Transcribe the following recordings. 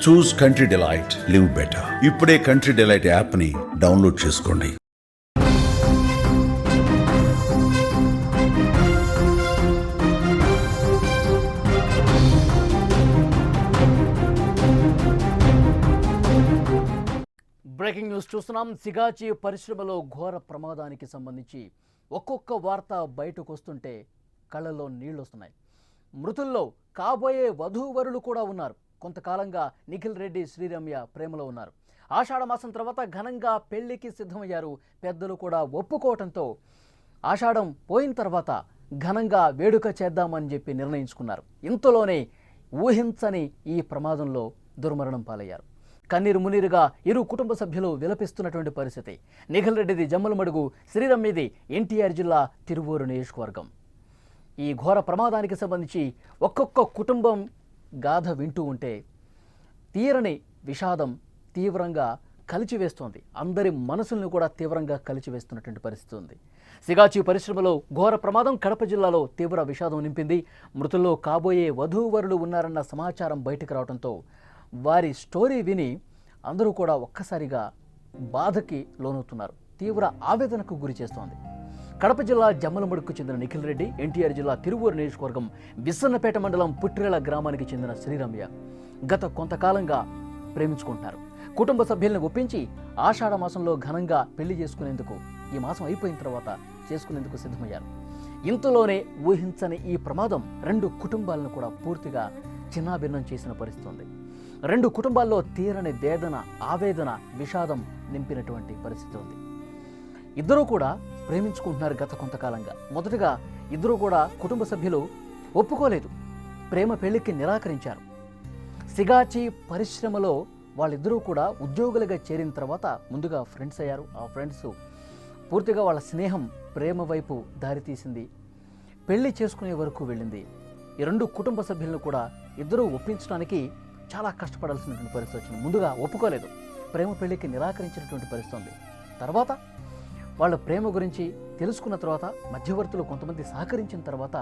చూస్ country delight, live better. ఇప్పుడే country delight యాప్ని download చేసుకోండి. బ్రేకింగ్ న్యూస్ చూస్తున్నాం. సిగాచి పరిశ్రమలో ఘోర ప్రమాదానికి సంబంధించి ఒక్కొక్క వార్త బయటకు వస్తుంటే కళ్ళల్లో నీళ్లు వస్తున్నాయి. మృతుల్లో కాబోయే వధూవరులు కూడా ఉన్నారు. కొంతకాలంగా నిఖిల్ రెడ్డి, శ్రీరమ్య ప్రేమలో ఉన్నారు. ఆషాఢ మాసం తర్వాత ఘనంగా పెళ్లికి సిద్ధమయ్యారు. పెద్దలు కూడా ఒప్పుకోవటంతో ఆషాఢం పోయిన తర్వాత ఘనంగా వేడుక చేద్దామని చెప్పి నిర్ణయించుకున్నారు. ఇంతలోనే ఊహించని ఈ ప్రమాదంలో దుర్మరణం పాలయ్యారు. కన్నీరు మునీరుగా ఇరు కుటుంబ సభ్యులు విలపిస్తున్నటువంటి పరిస్థితి. నిఖిల్ రెడ్డిది జమ్మలమడుగు, శ్రీరమ్యది ఎన్టీఆర్ జిల్లా తిరువూరు నియోజకవర్గం. ఈ ఘోర ప్రమాదానికి సంబంధించి ఒక్కొక్క కుటుంబం గాథ వింటూ ఉంటే తీరని విషాదం తీవ్రంగా కలిచివేస్తోంది. అందరి మనసులను కూడా తీవ్రంగా కలిచివేస్తున్నటువంటి పరిస్థితి ఉంది. సిగాచి పరిశ్రమలో ఘోర ప్రమాదం కడప జిల్లాలో తీవ్ర విషాదం నింపింది. మృతుల్లో కాబోయే వధూవరులు ఉన్నారన్న సమాచారం బయటకు రావడంతో వారి స్టోరీ విని అందరూ కూడా ఒక్కసారిగా బాధకి లోనవుతున్నారు. తీవ్ర ఆవేదనకు గురి చేస్తోంది. కడప జిల్లా జమ్మలమడుగుకు చెందిన నిఖిల్ రెడ్డి, ఎన్టీఆర్ జిల్లా తిరువూరు నియోజకవర్గం బిస్సన్నపేట మండలం పుట్టిరేల గ్రామానికి చెందిన శ్రీరమ్య గత కొంతకాలంగా ప్రేమించుకుంటున్నారు. కుటుంబ సభ్యులను ఒప్పించి ఆషాఢ మాసంలో ఘనంగా పెళ్లి చేసుకునేందుకు, ఈ మాసం అయిపోయిన తర్వాత చేసుకునేందుకు సిద్ధమయ్యారు. ఇంతలోనే ఊహించని ఈ ప్రమాదం రెండు కుటుంబాలను కూడా పూర్తిగా చిన్నాభిన్నం చేసిన పరిస్థితి ఉంది. రెండు కుటుంబాల్లో తీరని వేదన, ఆవేదన, విషాదం నింపినటువంటి పరిస్థితి ఉంది. ఇద్దరూ కూడా ప్రేమించుకుంటున్నారు గత కొంతకాలంగా. మొదటగా ఇద్దరూ కూడా కుటుంబ సభ్యులు ఒప్పుకోలేదు, ప్రేమ పెళ్లికి నిరాకరించారు. సిగాచి పరిశ్రమలో వాళ్ళిద్దరూ కూడా ఉద్యోగులుగా చేరిన తర్వాత ముందుగా ఫ్రెండ్స్ అయ్యారు. ఆ ఫ్రెండ్స్ పూర్తిగా వాళ్ళ స్నేహం ప్రేమ వైపు దారితీసింది, పెళ్లి చేసుకునే వరకు వెళ్ళింది. ఈ రెండు కుటుంబ సభ్యులను కూడా ఇద్దరూ ఒప్పించడానికి చాలా కష్టపడాల్సినటువంటి పరిస్థితి వచ్చింది. ముందుగా ఒప్పుకోలేదు, ప్రేమ పెళ్లికి నిరాకరించినటువంటి పరిస్థితి ఉంది. తర్వాత వాళ్ళ ప్రేమ గురించి తెలుసుకున్న తర్వాత మధ్యవర్తులు కొంతమంది సహకరించిన తర్వాత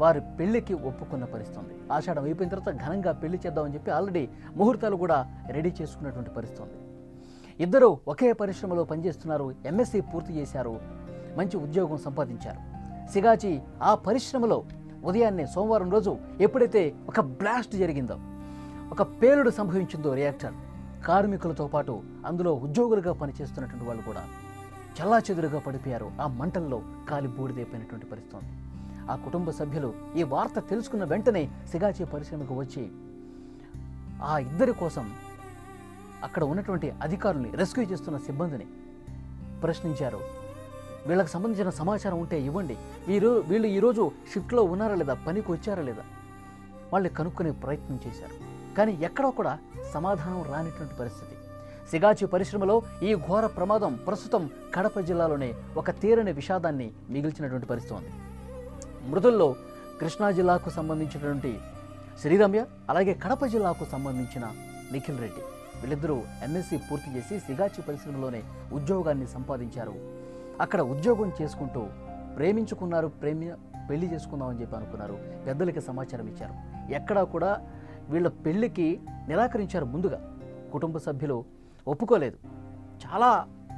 వారి పెళ్లికి ఒప్పుకున్న పరిస్థితి ఉంది. ఆషాఢం అయిపోయిన తర్వాత ఘనంగా పెళ్లి చేద్దామని చెప్పి ఆల్రెడీ ముహూర్తాలు కూడా రెడీ చేసుకున్నటువంటి పరిస్థితి ఉంది. ఇద్దరు ఒకే పరిశ్రమలో పనిచేస్తున్నారు, ఎంఎస్సీ పూర్తి చేశారు, మంచి ఉద్యోగం సంపాదించారు. సిగాచి ఆ పరిశ్రమలో ఉదయాన్నే సోమవారం రోజు ఎప్పుడైతే ఒక బ్లాస్ట్ జరిగిందో, ఒక పేలుడు సంభవించిందో రియాక్టర్, కార్మికులతో పాటు అందులో ఉద్యోగులుగా పనిచేస్తున్నటువంటి వాళ్ళు కూడా చల్లాచెదురుగా పడిపోయారు. ఆ మంటల్లో కాలి బూడిదైపోయినటువంటి పరిస్థితి ఉంది. ఆ కుటుంబ సభ్యులు ఈ వార్త తెలుసుకున్న వెంటనే సిగాచి పరిశ్రమకు వచ్చి ఆ ఇద్దరి కోసం అక్కడ ఉన్నటువంటి అధికారుల్ని, రెస్క్యూ చేస్తున్న సిబ్బందిని ప్రశ్నించారు. వీళ్ళకి సంబంధించిన సమాచారం ఉంటే ఇవ్వండి, వీళ్ళు ఈరోజు షిఫ్ట్లో ఉన్నారా లేదా, పనికి వచ్చారా లేదా, వాళ్ళు కనుక్కునే ప్రయత్నం చేశారు. కానీ ఎక్కడో కూడా సమాధానం రానిటువంటి పరిస్థితి. సిగాచి పరిశ్రమలో ఈ ఘోర ప్రమాదం ప్రస్తుతం కడప జిల్లాలోనే ఒక తీరని విషాదాన్ని మిగిల్చినటువంటి పరిస్థితి ఉంది. మృతుల్లో కృష్ణా జిల్లాకు సంబంధించినటువంటి శ్రీరమ్య, అలాగే కడప జిల్లాకు సంబంధించిన నిఖిల్ రెడ్డి, వీళ్ళిద్దరూ ఎంఎస్సీ పూర్తి చేసి సిగాచి పరిశ్రమలోనే ఉద్యోగాన్ని సంపాదించారు. అక్కడ ఉద్యోగం చేసుకుంటూ ప్రేమించుకున్నారు, పెళ్లి చేసుకుందామని చెప్పి అనుకున్నారు. పెద్దలకి సమాచారం ఇచ్చారు. ఎక్కడా కూడా వీళ్ళ పెళ్లికి నిరాకరించారు. ముందుగా కుటుంబ సభ్యులు ఒప్పుకోలేదు. చాలా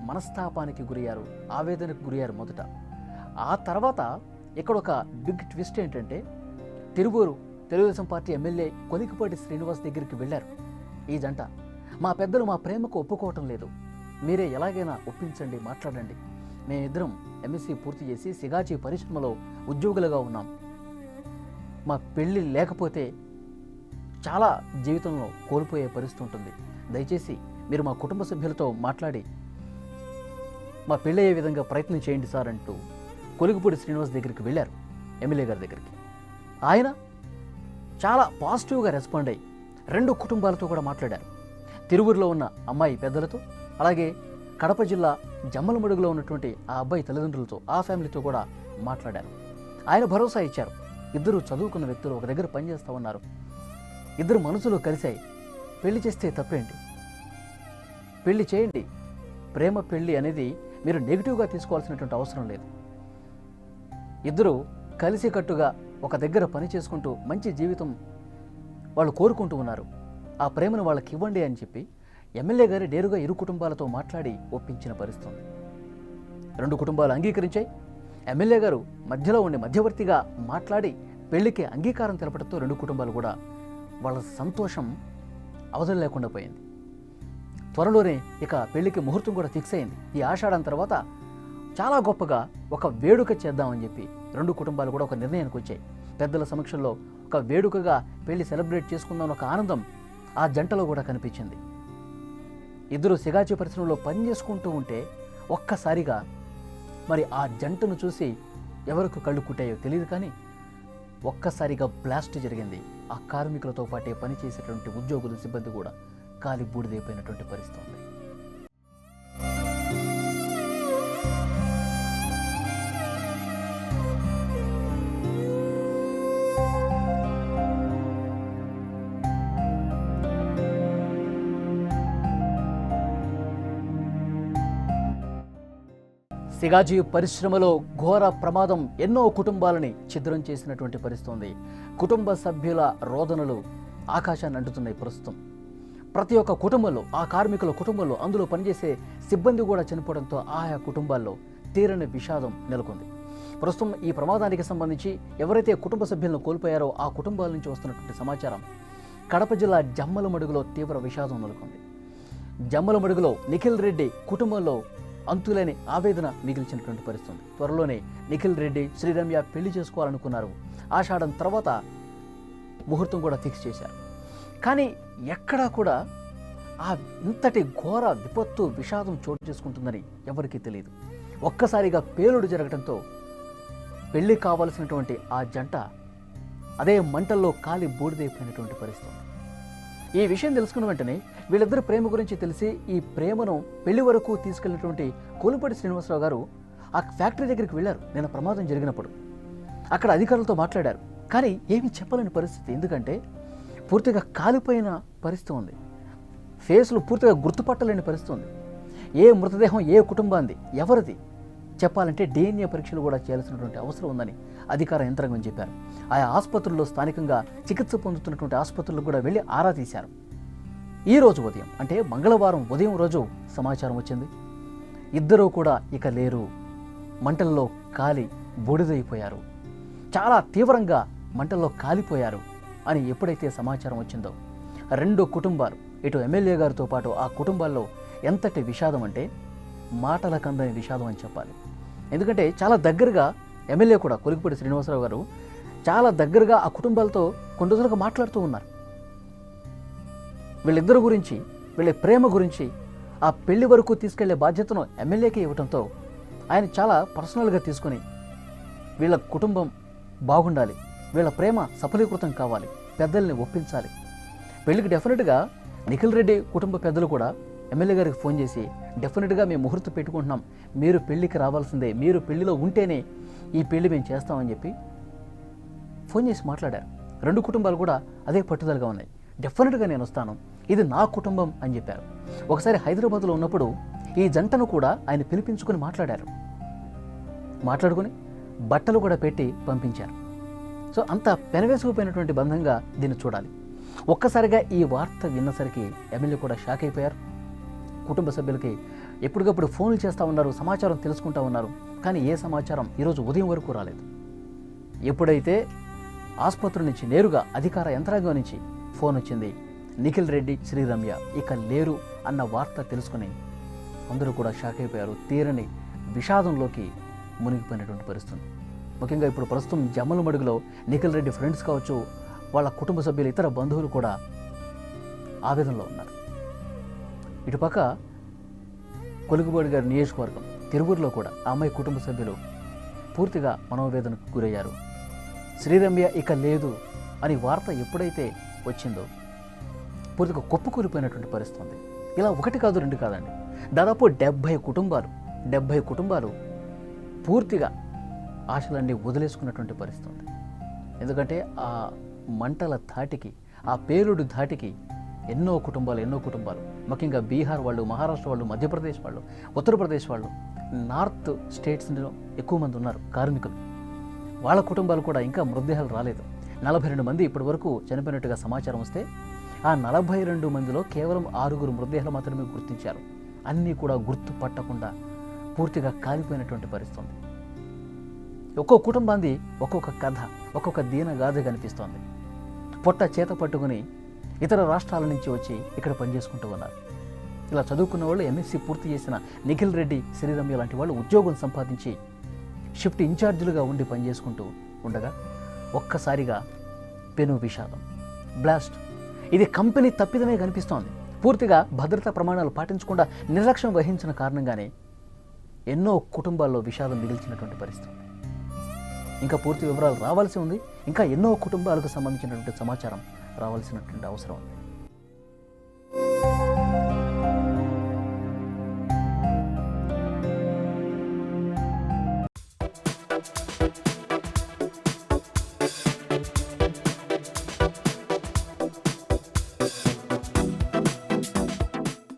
మనస్తాపానికి గురయ్యారు, ఆవేదనకు గురయ్యారు మొదట. ఆ తర్వాత ఇక్కడ ఒక బిగ్ ట్విస్ట్ ఏంటంటే, తిరువూరు తెలుగుదేశం పార్టీ ఎమ్మెల్యే కొలికిపాటి శ్రీనివాస్ దగ్గరికి వెళ్ళారు ఈ జంట. మా పెద్దలు మా ప్రేమకు ఒప్పుకోవటం లేదు, మీరే ఎలాగైనా ఒప్పించండి, మాట్లాడండి. మేమిద్దరం ఎంఎస్సీ పూర్తి చేసి సిగాచి పరిశ్రమలో ఉద్యోగులుగా ఉన్నాం, మా పెళ్ళి లేకపోతే చాలా జీవితంలో కోల్పోయే పరిస్థితి ఉంటుంది, దయచేసి మీరు మా కుటుంబ సభ్యులతో మాట్లాడి మా పెళ్ళయ్యే విధంగా ప్రయత్నం చేయండి సార్ అంటూ కొలిగిపూడి శ్రీనివాస్ దగ్గరికి వెళ్ళారు, ఎమ్మెల్యే గారి దగ్గరికి. ఆయన చాలా పాజిటివ్గా రెస్పాండ్ అయ్యి రెండు కుటుంబాలతో కూడా మాట్లాడారు. తిరువూరులో ఉన్న అమ్మాయి పెద్దలతో, అలాగే కడప జిల్లా జమ్మలమడుగులో ఉన్నటువంటి ఆ అబ్బాయి తల్లిదండ్రులతో, ఆ ఫ్యామిలీతో కూడా మాట్లాడారు. ఆయన భరోసా ఇచ్చారు. ఇద్దరు చదువుకున్న వ్యక్తులు ఒక దగ్గర పనిచేస్తూ ఉన్నారు, ఇద్దరు మనసులు కలిశాయి, పెళ్లి చేస్తే తప్పేంటి, పెళ్లి చేయండి, ప్రేమ పెళ్లి అనేది మీరు నెగిటివ్గా తీసుకోవాల్సినటువంటి అవసరం లేదు. ఇద్దరు కలిసికట్టుగా ఒక దగ్గర పని చేసుకుంటూ మంచి జీవితం వాళ్ళు కోరుకుంటూ ఉన్నారు. ఆ ప్రేమను వాళ్ళకి ఇవ్వండి అని చెప్పి ఎమ్మెల్యే గారు నేరుగా ఇరు కుటుంబాలతో మాట్లాడి ఒప్పించిన పరిస్థితి ఉంది. రెండు కుటుంబాలు అంగీకరించాయి. ఎమ్మెల్యే గారు మధ్యలో ఉండి మధ్యవర్తిగా మాట్లాడి పెళ్లికి అంగీకారం తెలపడంతో రెండు కుటుంబాలు కూడా వాళ్ళ సంతోషం అవధులు లేకుండా పోయింది. త్వరలోనే ఇక పెళ్లికి ముహూర్తం కూడా ఫిక్స్ అయింది. ఈ ఆషాఢం తర్వాత చాలా గొప్పగా ఒక వేడుక చేద్దామని చెప్పి రెండు కుటుంబాలు కూడా ఒక నిర్ణయానికి వచ్చాయి. పెద్దల సమక్షంలో ఒక వేడుకగా పెళ్లి సెలబ్రేట్ చేసుకుందాం ఒక ఆనందం ఆ జంటలో కూడా కనిపించింది. ఇద్దరు సిగాచి పరిశ్రమలో పని చేసుకుంటూ ఉంటే ఒక్కసారిగా మరి ఆ జంటను చూసి ఎవరికి కళ్ళు కుట్టాయో తెలియదు, కానీ ఒక్కసారిగా బ్లాస్ట్ జరిగింది. ఆ కార్మికులతో పాటే పనిచేసేటువంటి ఉద్యోగులు, సిబ్బంది కూడా కాలి బూడిదైపోయినటువంటి పరిస్థితి ఉంది. సిగాజీ పరిశ్రమలో ఘోర ప్రమాదం ఎన్నో కుటుంబాలని ఛిద్రం చేసినటువంటి పరిస్థితి ఉంది. కుటుంబ సభ్యుల రోదనలు ఆకాశాన్ని అంటుతున్నాయి ప్రస్తుతం. ప్రతి ఒక్క కుటుంబంలో, ఆ కార్మికుల కుటుంబంలో, అందులో పనిచేసే సిబ్బంది కూడా చనిపోవడంతో ఆయా కుటుంబాల్లో తీరని విషాదం నెలకొంది. ప్రస్తుతం ఈ ప్రమాదానికి సంబంధించి ఎవరైతే కుటుంబ సభ్యులను కోల్పోయారో ఆ కుటుంబాల నుంచి వస్తున్నటువంటి సమాచారం కడప జిల్లా జమ్మలమడుగులో తీవ్ర విషాదం నెలకొంది. జమ్మలమడుగులో నిఖిల్ రెడ్డి కుటుంబంలో అంతులేని ఆవేదన మిగిల్చినటువంటి పరిస్థితి. త్వరలోనే నిఖిల్ రెడ్డి, శ్రీరమ్య పెళ్లి చేసుకోవాలనుకున్నారు. ఆషాఢం తర్వాత ముహూర్తం కూడా ఫిక్స్ చేశారు. కానీ ఎక్కడా కూడా ఆ ఇంతటి ఘోర విపత్తు, విషాదం చోటు చేసుకుంటుందని ఎవరికీ తెలియదు. ఒక్కసారిగా పేలుడు జరగడంతో పెళ్లి కావలసినటువంటి ఆ జంట అదే మంటల్లో కాలి బూడిదైపోయినటువంటి పరిస్థితి. ఈ విషయం తెలుసుకున్న వెంటనే వీళ్ళిద్దరి ప్రేమ గురించి తెలిసి ఈ ప్రేమను పెళ్లి వరకు తీసుకెళ్లినటువంటి కోలుపడి శ్రీనివాసరావు గారు ఆ ఫ్యాక్టరీ దగ్గరికి వెళ్ళారు నిన్న ప్రమాదం జరిగినప్పుడు. అక్కడ అధికారులతో మాట్లాడారు, కానీ ఏమీ చెప్పలేని పరిస్థితి. ఎందుకంటే పూర్తిగా కాలిపోయిన పరిస్థితి ఉంది. ఫేస్లు పూర్తిగా గుర్తుపట్టలేని పరిస్థితి ఉంది. ఏ మృతదేహం ఏ కుటుంబాంది, ఎవరిది చెప్పాలంటే DNA పరీక్షలు కూడా చేయాల్సినటువంటి అవసరం ఉందని అధికార యంత్రాంగం చెప్పారు. ఆయా ఆసుపత్రుల్లో స్థానికంగా చికిత్స పొందుతున్నటువంటి ఆసుపత్రులకు కూడా వెళ్ళి ఆరా తీశారు. ఈ రోజు ఉదయం అంటే మంగళవారం ఉదయం రోజు సమాచారం వచ్చింది. ఇద్దరూ కూడా ఇక లేరు, మంటల్లో కాలి బూడిదైపోయారు, చాలా తీవ్రంగా మంటల్లో కాలిపోయారు అని ఎప్పుడైతే సమాచారం వచ్చిందో రెండు కుటుంబాలు, ఇటు ఎమ్మెల్యే గారితో పాటు ఆ కుటుంబాల్లో ఎంతటి విషాదం అంటే మాటలకు అందని విషాదం అని చెప్పాలి. ఎందుకంటే చాలా దగ్గరగా ఎమ్మెల్యే కూడా కొలికిపూడి శ్రీనివాసరావు గారు చాలా దగ్గరగా ఆ కుటుంబాలతో కొన్ని రోజులుగా మాట్లాడుతూ ఉన్నారు. వీళ్ళిద్దరు గురించి, వీళ్ళ ప్రేమ గురించి, ఆ పెళ్లి వరకు తీసుకెళ్లే బాధ్యతను ఎమ్మెల్యేకే ఇవ్వడంతో ఆయన చాలా పర్సనల్గా తీసుకొని వీళ్ళ కుటుంబం బాగుండాలి, వీళ్ళ ప్రేమ సఫలీకృతం కావాలి, పెద్దల్ని ఒప్పించాలి. పెళ్లికి డెఫినెట్గా నిఖిల్ రెడ్డి కుటుంబ పెద్దలు కూడా ఎమ్మెల్యే గారికి ఫోన్ చేసి డెఫినెట్గా మేము ముహూర్తం పెట్టుకుంటున్నాం, మీరు పెళ్లికి రావాల్సిందే, మీరు పెళ్లిలో ఉంటేనే ఈ పెళ్లి మేము చేస్తామని చెప్పి ఫోన్ చేసి మాట్లాడారు. రెండు కుటుంబాలు కూడా అదే పట్టుదలగా ఉన్నాయి. డెఫినెట్గా నేను వస్తాను, ఇది నా కుటుంబం అని చెప్పారు. ఒకసారి హైదరాబాద్లో ఉన్నప్పుడు ఈ జంటను కూడా ఆయన పిలిపించుకొని మాట్లాడారు. మాట్లాడుకొని బట్టలు కూడా పెట్టి పంపించారు. సో అంత పెనవేసుకుపోయినటువంటి బంధంగా దీన్ని చూడాలి. ఒక్కసారిగా ఈ వార్త విన్నసరికి ఎమ్మెల్యే కూడా షాక్ అయిపోయారు. కుటుంబ సభ్యులకి ఎప్పటికప్పుడు ఫోన్లు చేస్తూ ఉన్నారు, సమాచారం తెలుసుకుంటూ ఉన్నారు. కానీ ఏ సమాచారం ఈరోజు ఉదయం వరకు రాలేదు. ఎప్పుడైతే ఆసుపత్రి నుంచి నేరుగా అధికార యంత్రాంగం నుంచి ఫోన్ వచ్చింది, నిఖిల్ రెడ్డి, శ్రీరమ్య ఇక లేరు అన్న వార్త తెలుసుకుని అందరూ కూడా షాక్ అయిపోయారు. తీరని విషాదంలోకి మునిగిపోయినటువంటి పరిస్థితి. ముఖ్యంగా ఇప్పుడు ప్రస్తుతం జమ్మలమడుగులో నిఖిల్ రెడ్డి ఫ్రెండ్స్ కావచ్చు, వాళ్ళ కుటుంబ సభ్యులు, ఇతర బంధువులు కూడా ఆవేదనలో ఉన్నారు. ఇటుపక్క కొలుగుబడి గారి నియోజకవర్గం తిరువూరులో కూడా ఆ అమ్మాయి కుటుంబ సభ్యులు పూర్తిగా మనోవేదనకు గురయ్యారు. శ్రీరమ్య ఇక లేదు అని వార్త ఎప్పుడైతే వచ్చిందో పూర్తిగా కుప్పకూలిపోయినటువంటి పరిస్థితి ఉంది. ఇలా ఒకటి కాదు, రెండు కాదండి, దాదాపు 70 కుటుంబాలు పూర్తిగా ఆశలన్నీ వదిలేసుకున్నటువంటి పరిస్థితి ఉంది. ఎందుకంటే ఆ మంటల ధాటికి, ఆ పేలుడు ధాటికి ఎన్నో కుటుంబాలు ముఖ్యంగా బీహార్ వాళ్ళు, మహారాష్ట్ర వాళ్ళు, మధ్యప్రదేశ్ వాళ్ళు, ఉత్తరప్రదేశ్ వాళ్ళు, నార్త్ స్టేట్స్లో ఎక్కువ మంది ఉన్నారు కార్మికులు. వాళ్ళ కుటుంబాలు కూడా ఇంకా మృతదేహాలు రాలేదు. 42 మంది ఇప్పటి వరకు చనిపోయినట్టుగా సమాచారం వస్తే ఆ 42 మందిలో కేవలం 6 మృతదేహాలు మాత్రమే గుర్తించారు. అన్నీ కూడా గుర్తుపట్టకుండా పూర్తిగా కాలిపోయినటువంటి పరిస్థితి ఉంది. ఒక్కో కుటుంబాన్ని ఒక్కొక్క కథ, ఒక్కొక్క దీనగాథ కనిపిస్తోంది. పొట్ట చేత పట్టుకుని ఇతర రాష్ట్రాల నుంచి వచ్చి ఇక్కడ పనిచేసుకుంటూ ఉన్నారు. ఇలా చదువుకున్న వాళ్ళు ఎంఎస్సీ పూర్తి చేసిన నిఖిల్ రెడ్డి, శ్రీరమ్య లాంటి వాళ్ళు ఉద్యోగం సంపాదించి షిఫ్ట్ ఇన్ఛార్జీలుగా ఉండి పనిచేసుకుంటూ ఉండగా ఒక్కసారిగా పెను విషాదం, బ్లాస్ట్. ఇది కంపెనీ తప్పిదమే కనిపిస్తోంది. పూర్తిగా భద్రతా ప్రమాణాలు పాటించకుండా నిర్లక్ష్యం వహించిన కారణంగానే ఎన్నో కుటుంబాల్లో విషాదం మిగిల్చినటువంటి పరిస్థితి. ఇంకా పూర్తి వివరాలు రావాల్సి ఉంది. ఇంకా ఎన్నో కుటుంబాలకు సంబంధించినటువంటి సమాచారం రావాల్సినటువంటి అవసరం ఉంది.